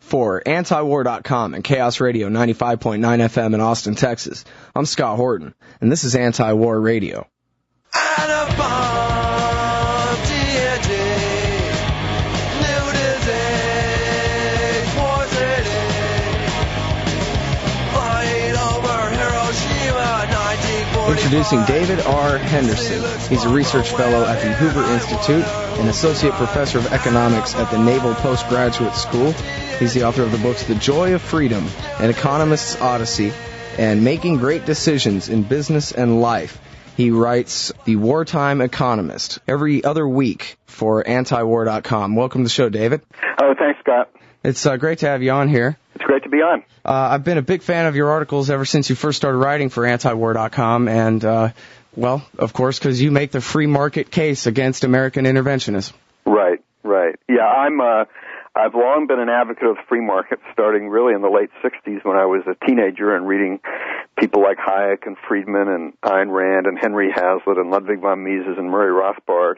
for antiwar.com and Chaos Radio 95.9 FM in Austin, Texas. I'm Scott Horton, and this is Anti-War Radio. Introducing David R. Henderson. He's a research fellow at the Hoover Institute, an associate professor of economics at the Naval Postgraduate School. He's the author of the books The Joy of Freedom, An Economist's Odyssey, and Making Great Decisions in Business and Life. He writes the Wartime Economist every other week for antiwar.com. Welcome to the show, David. Oh, thanks, Scott. It's great to have you on here. It's great to be on. I've been a big fan of your articles ever since you first started writing for antiwar.com, and, well, of course, because you make the free market case against American interventionism. Right. Yeah, I've long been an advocate of the free market, starting really in the late 60s when I was a teenager and reading people like Hayek and Friedman and Ayn Rand and Henry Hazlitt and Ludwig von Mises and Murray Rothbard.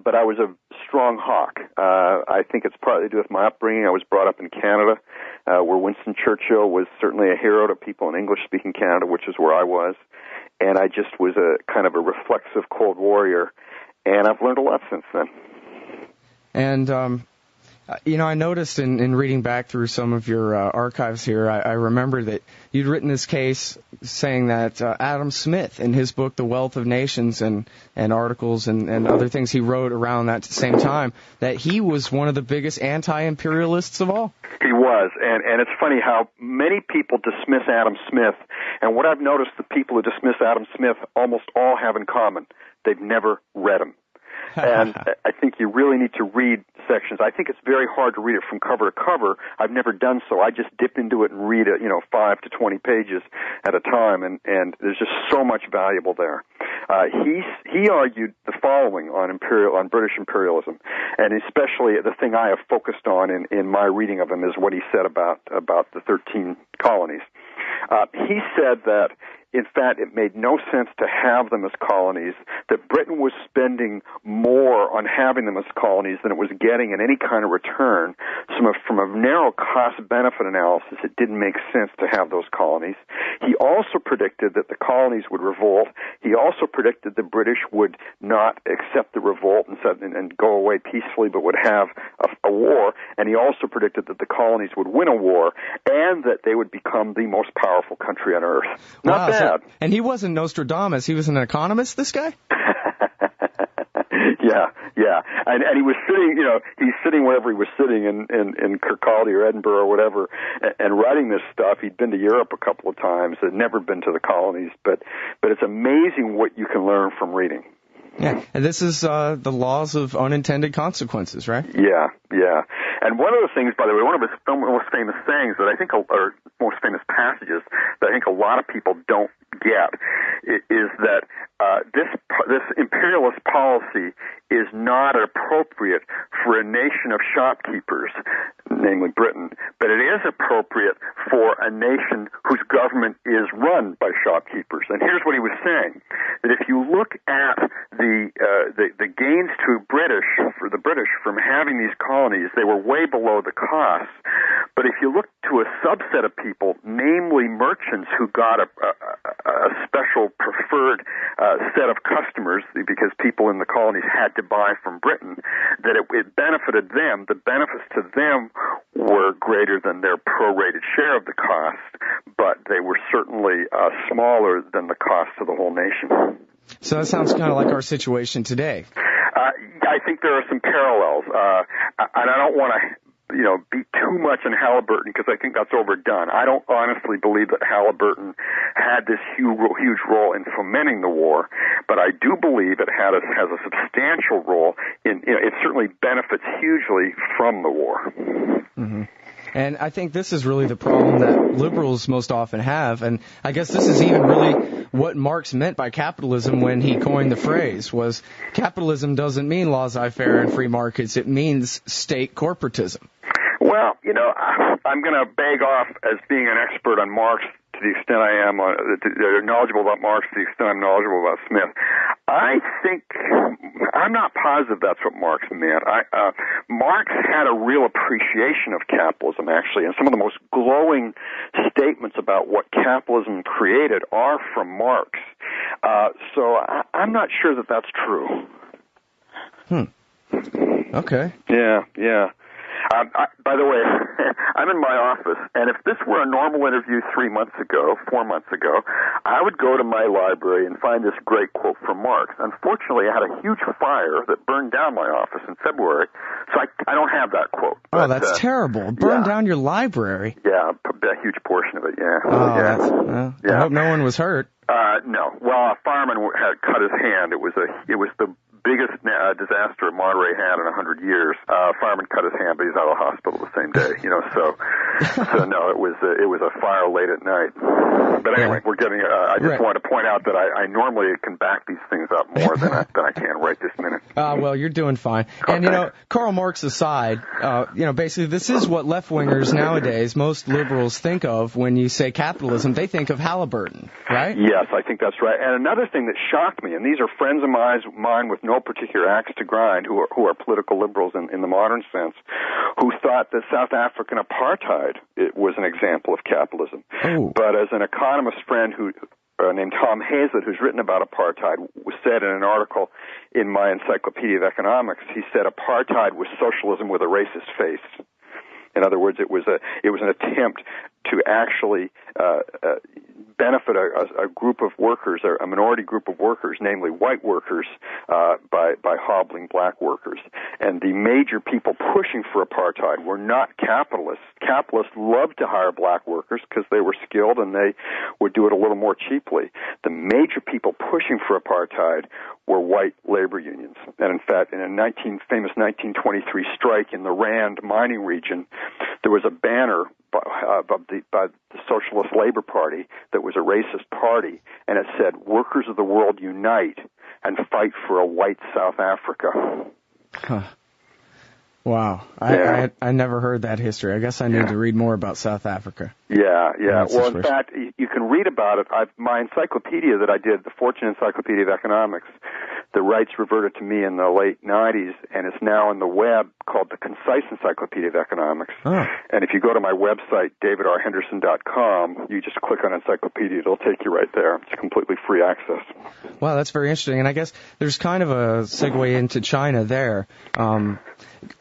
But I was a strong hawk. I think it's partly to do with my upbringing. I was brought up in Canada, where Winston Churchill was certainly a hero to people in English-speaking Canada, which is where I was. And I just was a kind of a reflexive Cold Warrior, and I've learned a lot since then. And, I noticed in reading back through some of your archives here, I remember that you'd written this case saying that Adam Smith, in his book The Wealth of Nations and articles and other things he wrote around that same time, that he was one of the biggest anti-imperialists of all. He was, and it's funny how many people dismiss Adam Smith, and what I've noticed the people who dismiss Adam Smith almost all have in common, they've never read him. And I think you really need to read sections. I think it's very hard to read it from cover to cover. I've never done so. I just dip into it and read it, 5 to 20 pages at a time, and there's just so much valuable there. He argued the following on British imperialism, and especially the thing I have focused on in my reading of him is what he said about the 13 colonies. He said that, in fact, it made no sense to have them as colonies, that Britain was spending more on having them as colonies than it was getting in any kind of return. From a narrow cost-benefit analysis, it didn't make sense to have those colonies. He also predicted that the colonies would revolt. He also predicted the British would not accept the revolt and go away peacefully, but would have a war. And he also predicted that the colonies would win a war and that they would become the most powerful country on earth. Not bad. And he wasn't Nostradamus. He was an economist, this guy? Yeah. And he was sitting, he's sitting wherever he was sitting in Kirkcaldy or Edinburgh or whatever, and writing this stuff. He'd been to Europe a couple of times, had never been to the colonies, but it's amazing what you can learn from reading. Yeah, and this is the laws of unintended consequences, right? Yeah. And one of the things, by the way, one of his most famous sayings that I think, or most famous passages that I think a lot of people don't get, is that this imperialist policy is not appropriate for a nation of shopkeepers, namely Britain, but it is appropriate for a nation whose government is run by shopkeepers. And here's what he was saying, that if you look at the gains to the British from having these colonies, they were way below the cost. But if you look to a subset of people, namely merchants who got a special preferred set of customers because people in the colonies had to buy from Britain, that it benefited them. The benefits to them were greater than their prorated share of the cost, but they were certainly smaller than the cost to the whole nation. So that sounds kind of like our situation today. I think there are some parallels, and I don't want to beat too much on Halliburton because I think that's overdone. I don't honestly believe that Halliburton had this huge role in fomenting the war, but I do believe it has a substantial role in, it certainly benefits hugely from the war. Mm-hmm. And I think this is really the problem that liberals most often have, and I guess this is even really what Marx meant by capitalism when he coined the phrase, was capitalism doesn't mean laissez-faire and free markets, it means state corporatism. Well, I'm going to beg off as being an expert on Marx to the extent I am, knowledgeable about Marx to the extent I'm knowledgeable about Smith. I think, I'm not positive that's what Marx meant. Marx had a real appreciation of capitalism, actually, and some of the most glowing statements about what capitalism created are from Marx. So I'm not sure that that's true. Okay. Yeah. By the way, I'm in my office, and if this were a normal interview 4 months ago, I would go to my library and find this great quote from Marx. Unfortunately, I had a huge fire that burned down my office in February, so I don't have that quote. Oh, that's terrible. Burn down your library. Yeah, a huge portion of it, yeah. Oh, yeah. I hope no one was hurt. No. Well, a fireman had cut his hand. It was the biggest disaster Monterey had in 100 years. Fireman cut his hand, but he's out of the hospital the same day. So no, it was a fire late at night. But anyway, we're getting. I just wanted to point out that I normally can back these things up more than I can right this minute. Well, you're doing fine. Okay. And Karl Marx aside, basically this is what left-wingers nowadays, most liberals, think of when you say capitalism. They think of Halliburton, right? Yes, I think that's right. And another thing that shocked me, and these are friends of mine with no particular axe to grind, who are political liberals in the modern sense, who thought that South African apartheid was an example of capitalism. Oh. But as an economist friend named Tom Hazlett, who's written about apartheid, said in an article in my Encyclopedia of Economics, he said apartheid was socialism with a racist face. In other words, it was an attempt to actually benefit a group of workers, a minority group of workers, namely white workers, by hobbling black workers. And the major people pushing for apartheid were not capitalists. Capitalists loved to hire black workers because they were skilled and they would do it a little more cheaply. The major people pushing for apartheid were white labor unions. And in fact, in a famous 1923 strike in the Rand mining region, there was a banner by the Socialist Labor Party that was a racist party, and it said, "Workers of the world unite and fight for a white South Africa." Huh. Wow. I never heard that history. I guess I need to read more about South Africa. Yeah. Well, in fact, you can read about it. My encyclopedia that I did, the Fortune Encyclopedia of Economics, the rights reverted to me in the late 90s, and it's now on the web called the Concise Encyclopedia of Economics. Oh. And if you go to my website, davidrhenderson.com, you just click on Encyclopedia. It'll take you right there. It's completely free access. Wow, that's very interesting. And I guess there's kind of a segue into China there.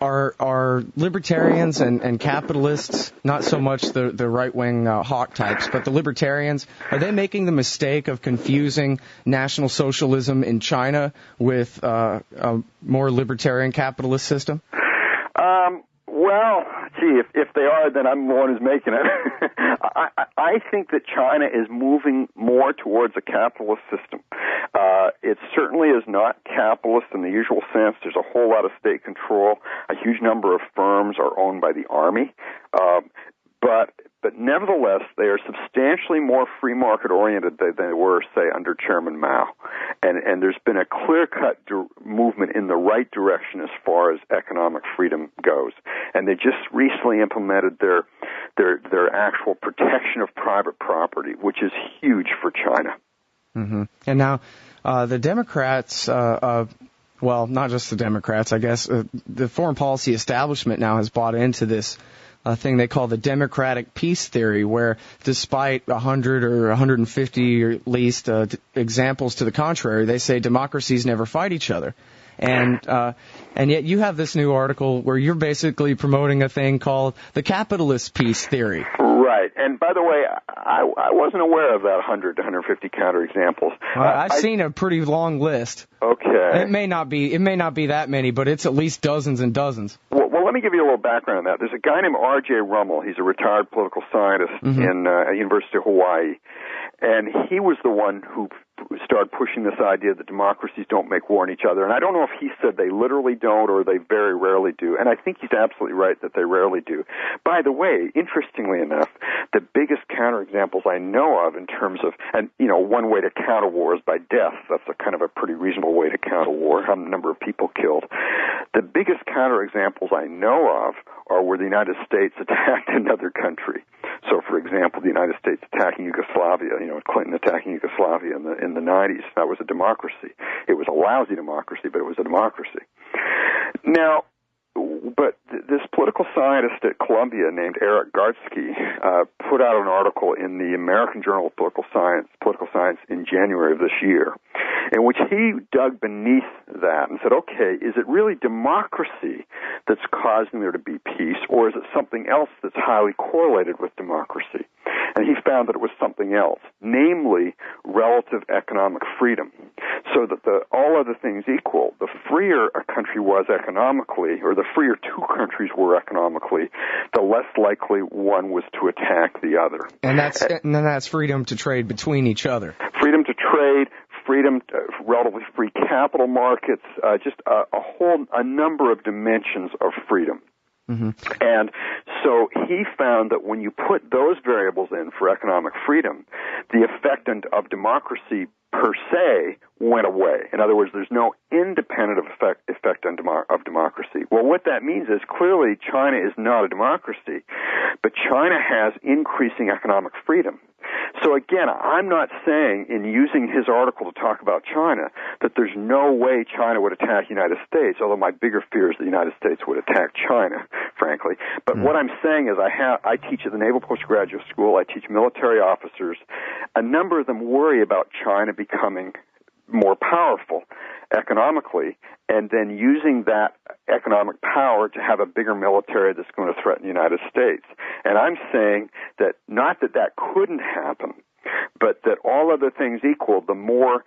Are libertarians and capitalists, not so much the right-wing hawk types, but the libertarians, are they making the mistake of confusing National Socialism in China with a more libertarian capitalist system? Well, gee, if they are, then I'm the one who's making it. I think that China is moving more towards a capitalist system. It certainly is not capitalist in the usual sense. There's a whole lot of state control. A huge number of firms are owned by the army. But nevertheless, they are substantially more free market oriented than they were, say, under Chairman Mao. And there's been a clear-cut movement in the right direction as far as economic freedom goes. And they just recently implemented their actual protection of private property, which is huge for China. Mm-hmm. And now the Democrats, well, not just the Democrats, I guess, the foreign policy establishment now has bought into this thing they call the democratic peace theory, where despite 100 or 150 or at least examples to the contrary, they say democracies never fight each other. And yet you have this new article where you're basically promoting a thing called the capitalist peace theory. Right. And by the way, I wasn't aware of that 100 to 150 counterexamples. I've seen a pretty long list. Okay. It may not be that many, but it's at least dozens and dozens. Well, let me give you a little background on that. There's a guy named R.J. Rummel. He's a retired political scientist in University of Hawaii. And he was the one who started pushing this idea that democracies don't make war on each other. And I don't know if he said they literally don't or they very rarely do. And I think he's absolutely right that they rarely do. By the way, interestingly enough, the biggest counterexamples I know of in terms of, and one way to counter war is by death. That's a kind of a pretty reasonable way to counter war, how number of people killed. The biggest counterexamples I know of are where the United States attacked another country. So, for example, the United States attacking Yugoslavia, Clinton attacking Yugoslavia in the 90s, that was a democracy. It was a lousy democracy, but it was a democracy. Now, but this political scientist at Columbia named Eric Gartsky put out an article in the American Journal of Political Science in January of this year, in which he dug beneath that and said, okay, is it really democracy that's causing there to be peace, or is it something else that's highly correlated with democracy? And he found that it was something else, namely relative economic freedom. So that all other things equal, the freer a country was economically, or the freer two countries were economically, the less likely one was to attack the other. And that's freedom to trade between each other. Freedom to trade, freedom, relatively free capital markets, just a number of dimensions of freedom. Mm-hmm. And so he found that when you put those variables in for economic freedom, the effect of democracy per se went away. In other words, there's no independent effect of democracy. Well, what that means is clearly China is not a democracy, but China has increasing economic freedom. So again, I'm not saying in using his article to talk about China that there's no way China would attack the United States, although my bigger fear is the United States would attack China, frankly. But what I'm saying is I teach at the Naval Postgraduate School, I teach military officers. A number of them worry about China becoming more powerful economically, and then using that economic power to have a bigger military that's going to threaten the United States. And I'm saying that not that couldn't happen, but that all other things equal, the more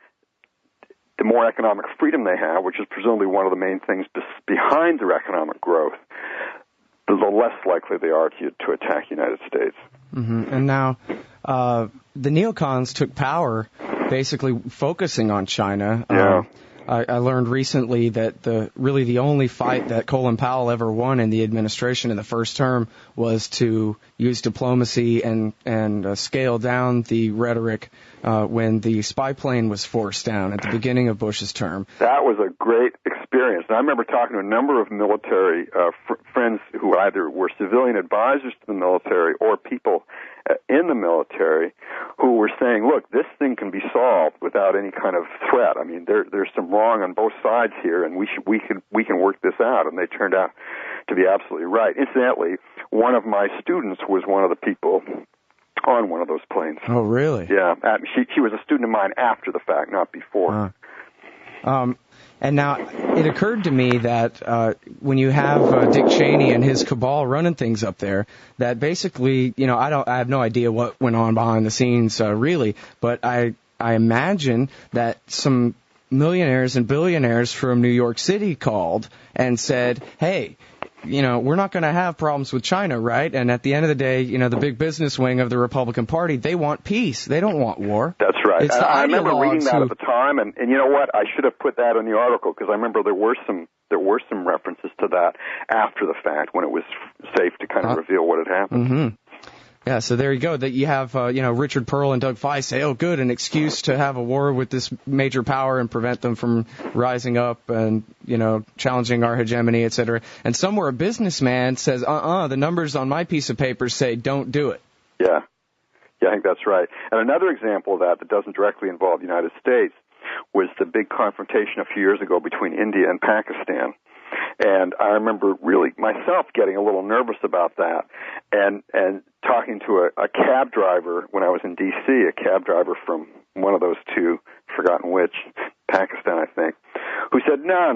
economic freedom they have, which is presumably one of the main things behind their economic growth, the less likely they are to attack the United States. Mm-hmm. And now the neocons took power basically focusing on China. Yeah. I learned recently that the only fight that Colin Powell ever won in the administration in the first term was to use diplomacy and scale down the rhetoric when the spy plane was forced down at the beginning of Bush's term. That was a great experience. And I remember talking to a number of military friends who either were civilian advisors to the military or people in the military who were saying, look, this thing can be solved without any kind of threat. I mean, there's some wrong on both sides here, and we can work this out. And they turned out to be absolutely right. Incidentally, one of my students was one of the people on one of those planes. Oh, really? Yeah. She was a student of mine after the fact, not before. And now it occurred to me that when you have Dick Cheney and his cabal running things up there, that basically, I have no idea what went on behind the scenes really, but I imagine that some millionaires and billionaires from New York City called and said, hey, we're not going to have problems with China, right? And at the end of the day, the big business wing of the Republican Party, they want peace. They don't want war. That's right. I remember reading that at the time, and you know what? I should have put that in the article because I remember there were some references to that after the fact when it was safe to kind of reveal what had happened. Mm-hmm. Yeah, so there you go. That you have, Richard Pearl and Doug Fye say, oh, good, an excuse to have a war with this major power and prevent them from rising up and, challenging our hegemony, et cetera. And somewhere a businessman says, the numbers on my piece of paper say don't do it. Yeah. Yeah, I think that's right. And another example of that doesn't directly involve the United States was the big confrontation a few years ago between India and Pakistan. And I remember really myself getting a little nervous about that and talking to a cab driver when I was in D.C., a cab driver from one of those two, forgotten which, Pakistan, I think, who said, no,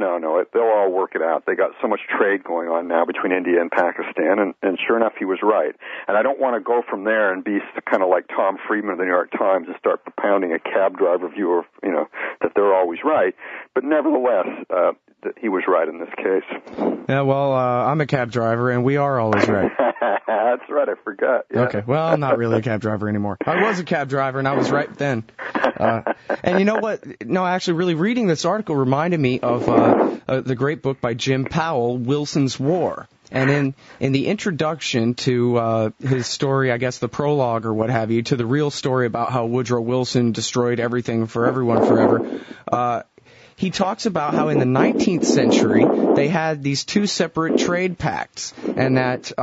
they'll all work it out. They got so much trade going on now between India and Pakistan, and sure enough, he was right. And I don't want to go from there and be kind of like Tom Friedman of the New York Times and start propounding a cab driver view of, that they're always right. But nevertheless, he was right in this case. Yeah, well, I'm a cab driver, and we are always right. That's right, I forgot. Yeah. Okay, well, I'm not really a cab driver anymore. I was a cab driver, and I was right then. And you know what? No, actually, really reading this article reminded me of the great book by Jim Powell, Wilson's War. And in the introduction to his story, I guess the prologue or what have you, to the real story about how Woodrow Wilson destroyed everything for everyone forever, he talks about how in the 19th century they had these two separate trade pacts, and that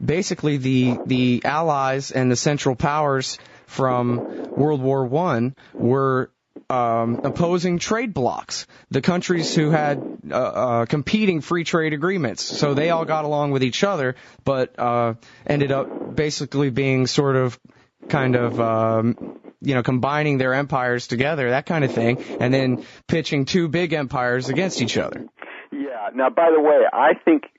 basically the Allies and the Central Powers from World War I were opposing trade blocs, the countries who had competing free trade agreements. So they all got along with each other, but ended up basically being sort of kind of combining their empires together, that kind of thing, and then pitching two big empires against each other. Yeah. Now, by the way, I think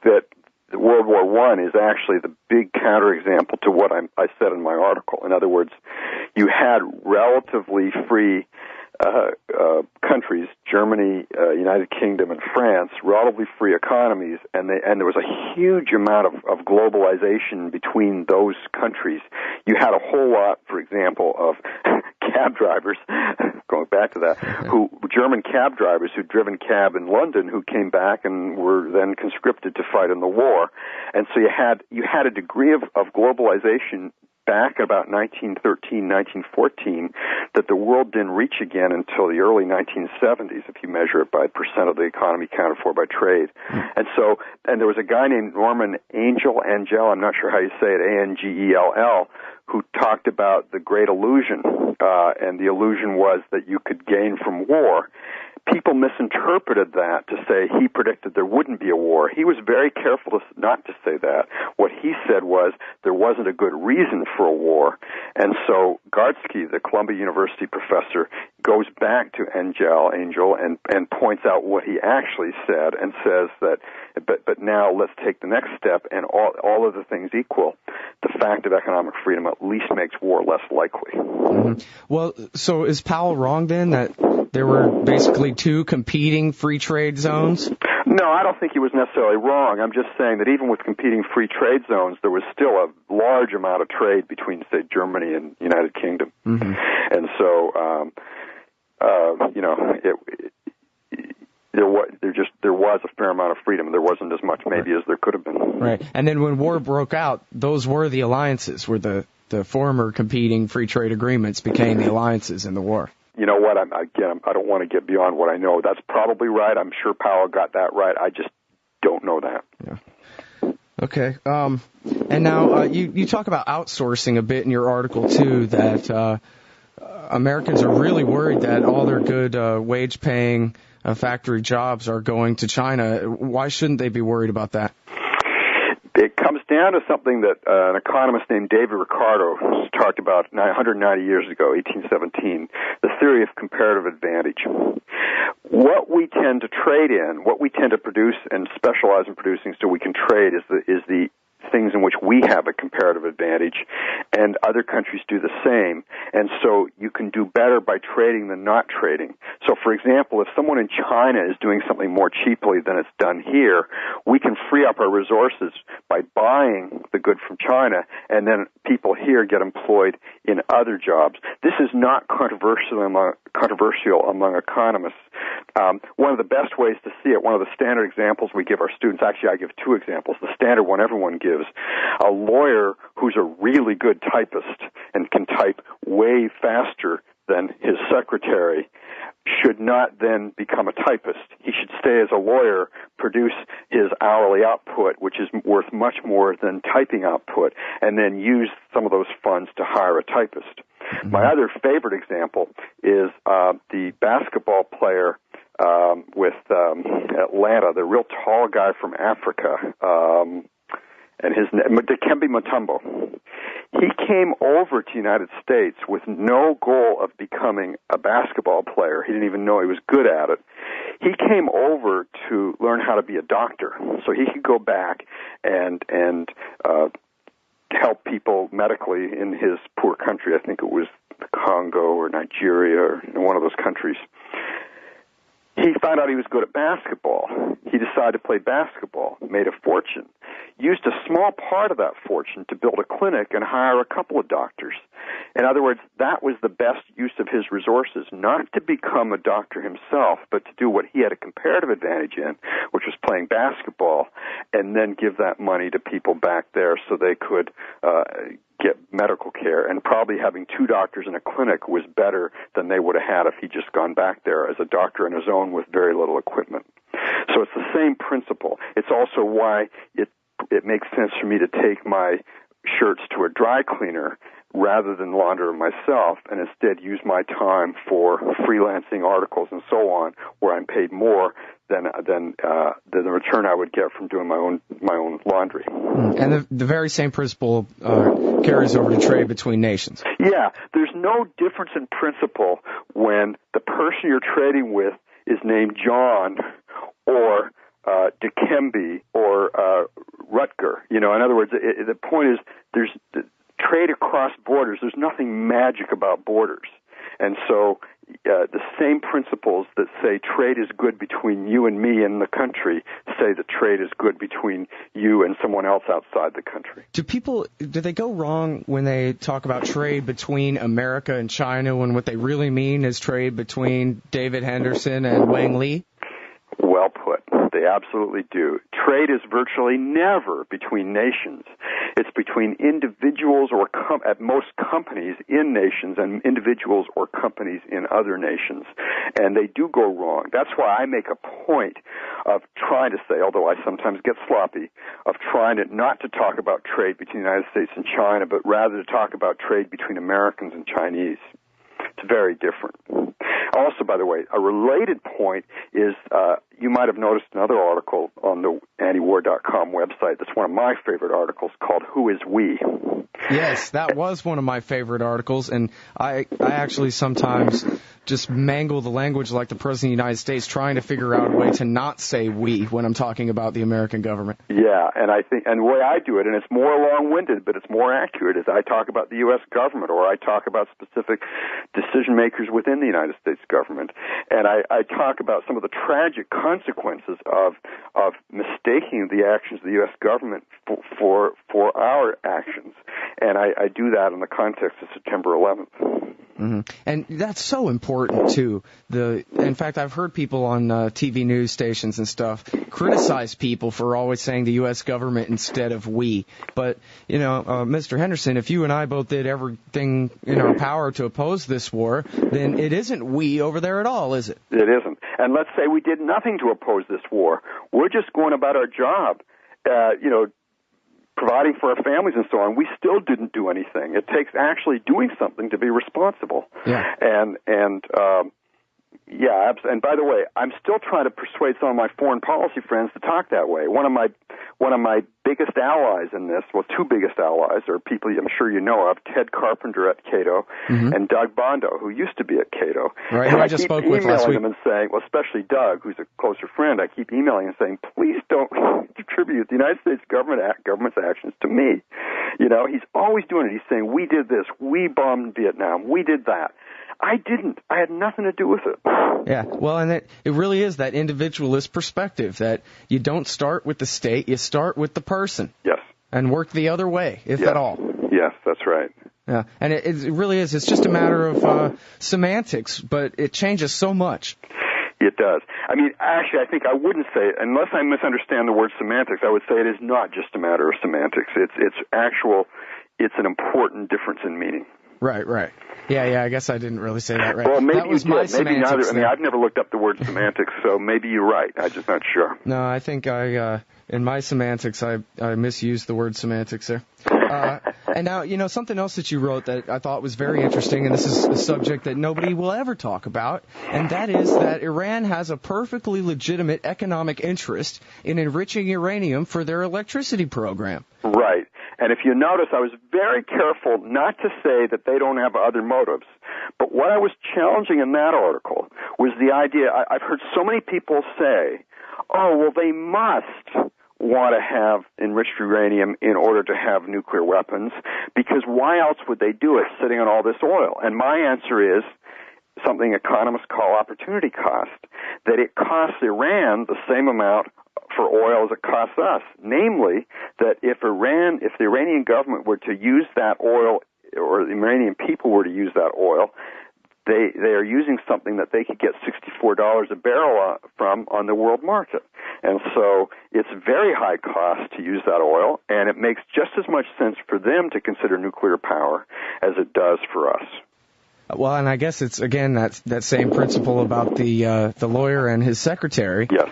that World War I is actually the big counterexample to what I said in my article. In other words, you had relatively free countries, Germany, United Kingdom, and France, relatively free economies, and there was a huge amount of globalization between those countries. You had a whole lot, for example, of cab drivers, going back to that, German cab drivers who'd driven cab in London, who came back and were then conscripted to fight in the war. And so you had a degree of globalization back about 1913, 1914, that the world didn't reach again until the early 1970s, if you measure it by percent of the economy counted for by trade. And there was a guy named Norman Angell, I'm not sure how you say it, Angell, who talked about the Great Illusion, and the illusion was that you could gain from war. People misinterpreted that to say he predicted there wouldn't be a war. He was very careful not to say that. What he said was there wasn't a good reason for a war. And so Gardsky, the Columbia University professor, goes back to Angell and points out what he actually said and says that, but now let's take the next step, and all other things equal, the fact of economic freedom at least makes war less likely. Mm-hmm. Well, so is Powell wrong then that there were basically two competing free trade zones? No, I don't think he was necessarily wrong. I'm just saying that even with competing free trade zones, there was still a large amount of trade between, say, Germany and United Kingdom. Mm-hmm. And so, there was a fair amount of freedom. There wasn't as much maybe as there could have been. Right. And then when war broke out, those were the alliances, where the former competing free trade agreements became the alliances in the war. You know what? I don't want to get beyond what I know. That's probably right. I'm sure Powell got that right. I just don't know that. Yeah. Okay. And now you talk about outsourcing a bit in your article too. That Americans are really worried that all their good wage-paying factory jobs are going to China. Why shouldn't they be worried about that? It comes down to something that an economist named David Ricardo talked about 190 years ago, 1817, the theory of comparative advantage. What we tend to trade in, what we tend to produce and specialize in producing so we can trade is the things in which we have a comparative advantage, and other countries do the same. And so you can do better by trading than not trading. So, for example, if someone in China is doing something more cheaply than it's done here, we can free up our resources by buying the good from China, and then people here get employed in other jobs. This is not controversial among economists. One of the best ways to see it, one of the standard examples we give our students, actually I give two examples, the standard one everyone gives, a lawyer who's a really good typist and can type way faster than his secretary should not then become a typist. He should stay as a lawyer, produce his hourly output, which is worth much more than typing output, and then use some of those funds to hire a typist. Mm-hmm. My other favorite example is the basketball player with Atlanta, the real tall guy from Africa, and his name, Dikembe Mutombo. He came over to the United States with no goal of becoming a basketball player. He didn't even know he was good at it. He came over to learn how to be a doctor, so he could go back and help people medically in his poor country. I think it was the Congo or Nigeria or one of those countries. He found out he was good at basketball. He decided to play basketball, made a fortune, used a small part of that fortune to build a clinic and hire a couple of doctors. In other words, that was the best use of his resources, not to become a doctor himself, but to do what he had a comparative advantage in, which was playing basketball, and then give that money to people back there so they could get medical care. And probably having 2 doctors in a clinic was better than they would have had if he'd just gone back there as a doctor on his own with very little equipment. So it's the same principle. It's also why it makes sense for me to take my shirts to a dry cleaner rather than launder them myself, and instead use my time for freelancing articles and so on, where I'm paid more than the return I would get from doing my own laundry. And the very same principle carries over to trade between nations. Yeah, there's no difference in principle when the person you're trading with is named John or Dikembe or Rutger. In other words, the point is there's trade across borders. There's nothing magic about borders. And so the same principles that say trade is good between you and me in the country say that trade is good between you and someone else outside the country. Do they go wrong when they talk about trade between America and China when what they really mean is trade between David Henderson and Wang Li? Well put. They absolutely do. Trade is virtually never between nations. It's between individuals or at most companies in nations and individuals or companies in other nations. And they do go wrong. That's why I make a point of trying to say, although I sometimes get sloppy, of trying not to talk about trade between the United States and China, but rather to talk about trade between Americans and Chinese. It's very different. Also, by the way, a related point is you might have noticed another article on the antiwar.com website that's one of my favorite articles called Who is We? Yes, that was one of my favorite articles, and I actually sometimes just mangle the language like the President of the United States, trying to figure out a way to not say we when I'm talking about the American government. Yeah, and I think, and the way I do it, and it's more long-winded, but it's more accurate, is I talk about the U.S. government, or I talk about specific decision-makers within the United States government, and I talk about some of the tragic consequences of mistaking the actions of the U.S. government for our actions, and I do that in the context of September 11th. Mm-hmm. And that's so important, too. In fact, I've heard people on TV news stations and stuff criticize people for always saying the U.S. government instead of we. But, Mr. Henderson, if you and I both did everything in our power to oppose this war, then it isn't we over there at all, is it? It isn't. And let's say we did nothing to oppose this war. We're just going about our job, providing for our families and so on. We still didn't do anything. It takes actually doing something to be responsible. Yeah. And by the way, I'm still trying to persuade some of my foreign policy friends to talk that way. One of my biggest allies in this, well, 2 biggest allies are people I'm sure you know of, Ted Carpenter at Cato and Doug Bondo, who used to be at Cato. Right, and who I just spoke with last week. Them and saying, well, especially Doug, who's a closer friend, I keep emailing and saying, please don't attribute the United States government's actions to me. He's always doing it. He's saying, we did this, we bombed Vietnam, we did that. I didn't. I had nothing to do with it. Yeah, well, and it really is that individualist perspective that you don't start with the state, you start with the person. Yes. And work the other way, if at all. Yes, that's right. Yeah, and it really is. It's just a matter of semantics, but it changes so much. It does. I mean, actually, I think I wouldn't say, unless I misunderstand the word semantics, I would say it is not just a matter of semantics. It's an important difference in meaning. Right. Yeah, I guess I didn't really say that right. Well, maybe that was you my did. Maybe neither. I mean, there. I've never looked up the word semantics, so maybe you're right. I'm just not sure. No, I think in my semantics, I misused the word semantics there. And now, something else that you wrote that I thought was very interesting, and this is a subject that nobody will ever talk about, and that is that Iran has a perfectly legitimate economic interest in enriching uranium for their electricity program. Right. And if you notice, I was very careful not to say that they don't have other motives. But what I was challenging in that article was the idea, I've heard so many people say, oh, well, they must want to have enriched uranium in order to have nuclear weapons, because why else would they do it sitting on all this oil? And my answer is something economists call opportunity cost, that it costs Iran the same amount for oil as it costs us. Namely, that if the Iranian government were to use that oil or the Iranian people were to use that oil, they are using something that they could get $64 a barrel from on the world market. And so it's very high cost to use that oil, and it makes just as much sense for them to consider nuclear power as it does for us. Well, and I guess it's, again, that same principle about the lawyer and his secretary. Yes.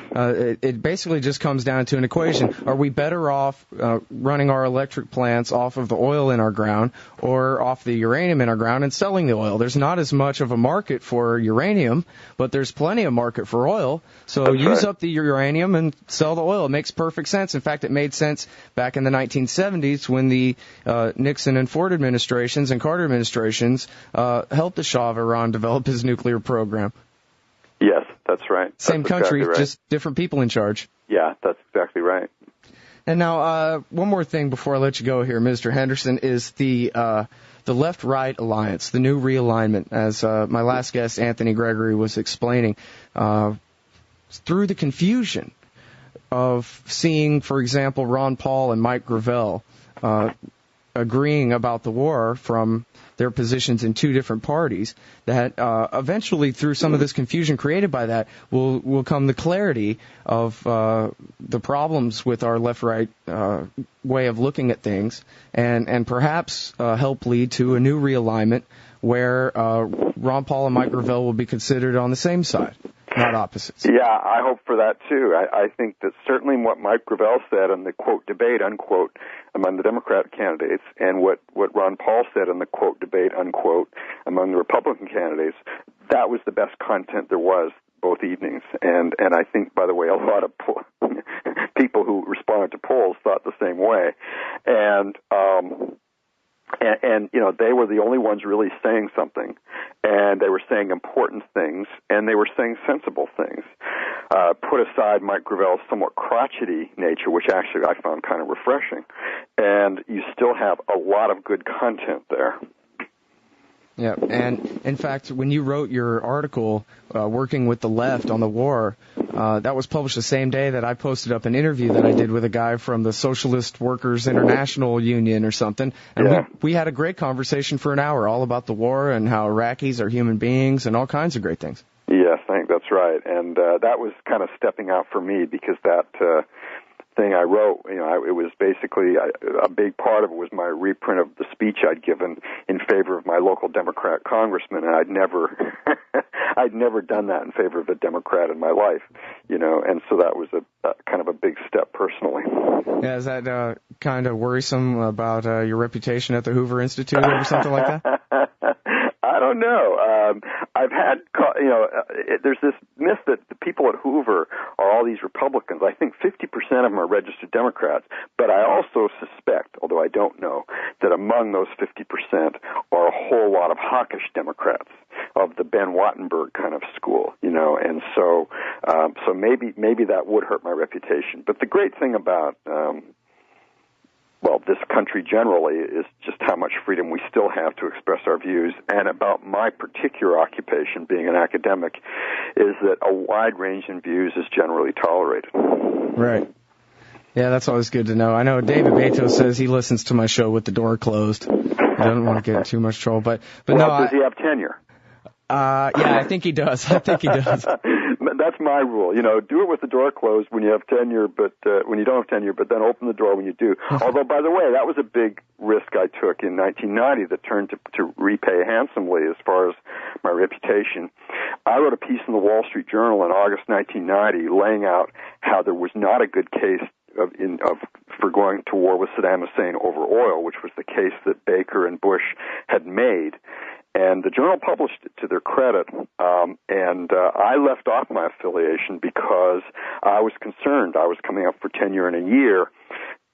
It basically just comes down to an equation. Are we better off running our electric plants off of the oil in our ground or off the uranium in our ground and selling the oil? There's not as much of a market for uranium, but there's plenty of market for oil. So That's use right. up the uranium and sell the oil. It makes perfect sense. In fact, it made sense back in the 1970s when the Nixon and Ford administrations and Carter administrations helped the Shah of Iran develop his nuclear program. Yes, that's right. Same that's country, exactly right. just different people in charge. Yeah, that's exactly right. And now, one more thing before I let you go here, Mr. Henderson, is the left-right alliance, the new realignment, as my last guest, Anthony Gregory, was explaining. Through the confusion of seeing, for example, Ron Paul and Mike Gravel agreeing about the war from their positions in two different parties, that eventually through some of this confusion created by that will come the clarity of the problems with our left-right way of looking at things, and perhaps help lead to a new realignment where Ron Paul and Mike Gravel will be considered on the same side, not opposites. Yeah, I hope for that, too. I think that certainly what Mike Gravel said in the, quote, debate, unquote, among the Democratic candidates, and what Ron Paul said in the, quote, debate, unquote, among the Republican candidates, that was the best content there was both evenings. And I think, by the way, a lot of people who responded to polls thought the same way. And you know, they were the only ones really saying something, and they were saying important things, and they were saying sensible things. Put aside Mike Gravel's somewhat crotchety nature, which actually I found kind of refreshing, and you still have a lot of good content there. Yeah, and in fact, when you wrote your article, Working with the Left on the War, that was published the same day that I posted up an interview that I did with a guy from the Socialist Workers International Union or something, and yeah. we had a great conversation for an hour all about the war and how Iraqis are human beings and all kinds of great things. Yes, I think that's right, and that was kind of stepping out for me because that thing I wrote, you know, it was basically a big part of it was my reprint of the speech I'd given in favor of my local Democrat congressman, and I'd never done that in favor of a Democrat in my life, you know, and so that was a kind of a big step personally. Yeah, is that kind of worrisome about your reputation at the Hoover Institute or something like that? I don't know. I've had, you know, there's this myth that the people at Hoover are all these Republicans. I think 50% of them are registered Democrats, but I also suspect, although I don't know, that among those 50% are a whole lot of hawkish Democrats of the Ben Wattenberg kind of school, you know, and so maybe that would hurt my reputation. But the great thing about well, this country generally is just how much freedom we still have to express our views, and about my particular occupation, being an academic, is that a wide range in views is generally tolerated. Right. Yeah, that's always good to know. I know David Beto says he listens to my show with the door closed. He doesn't want to get in too much trouble, but well, no. Does he have tenure? Yeah, I think he does. That's my rule. You know, do it with the door closed when you have tenure, but when you don't have tenure, but then open the door when you do. Although, by the way, that was a big risk I took in 1990 that turned to repay handsomely as far as my reputation. I wrote a piece in the Wall Street Journal in August 1990 laying out how there was not a good case for going to war with Saddam Hussein over oil, which was the case that Baker and Bush had made. And the Journal published it to their credit, and I left off my affiliation because I was concerned. I was coming up for tenure in a year,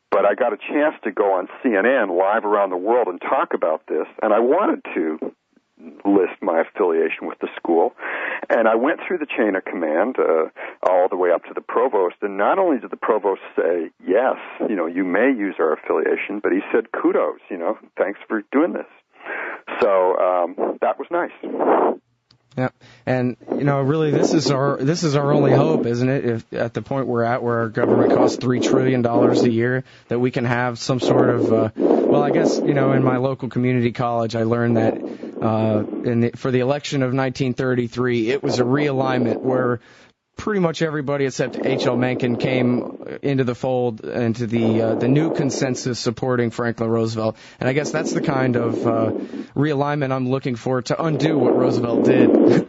but I got a chance to go on CNN live around the world and talk about this, and I wanted to list my affiliation with the school. And I went through the chain of command all the way up to the provost, and not only did the provost say, yes, you know, you may use our affiliation, but he said, kudos, you know, thanks for doing this. So that was nice. Yeah, and you know, really, this is our only hope, isn't it? If at the point we're at, where our government costs $3 trillion a year, that we can have some sort of Well, I guess, in my local community college, I learned that for the election of 1933, it was a realignment where pretty much everybody except H.L. Mencken came into the fold, into the new consensus supporting Franklin Roosevelt. And I guess that's the kind of realignment I'm looking for to undo what Roosevelt did.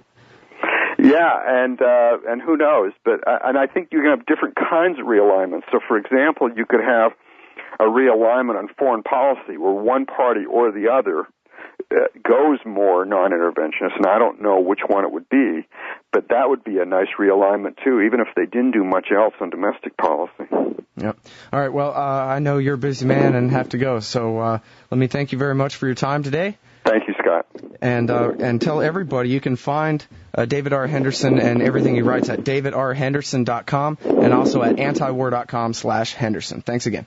Yeah, and who knows? But I think you can have different kinds of realignments. So, for example, you could have a realignment on foreign policy where one party or the other goes more non-interventionist, and I don't know which one it would be, but that would be a nice realignment too, even if they didn't do much else on domestic policy. Yep. All right. Well, I know you're a busy man and have to go, so let me thank you very much for your time today. Thank you, Scott. And tell everybody you can find David R. Henderson and everything he writes at davidrhenderson.com and also at antiwar.com/Henderson. Thanks again.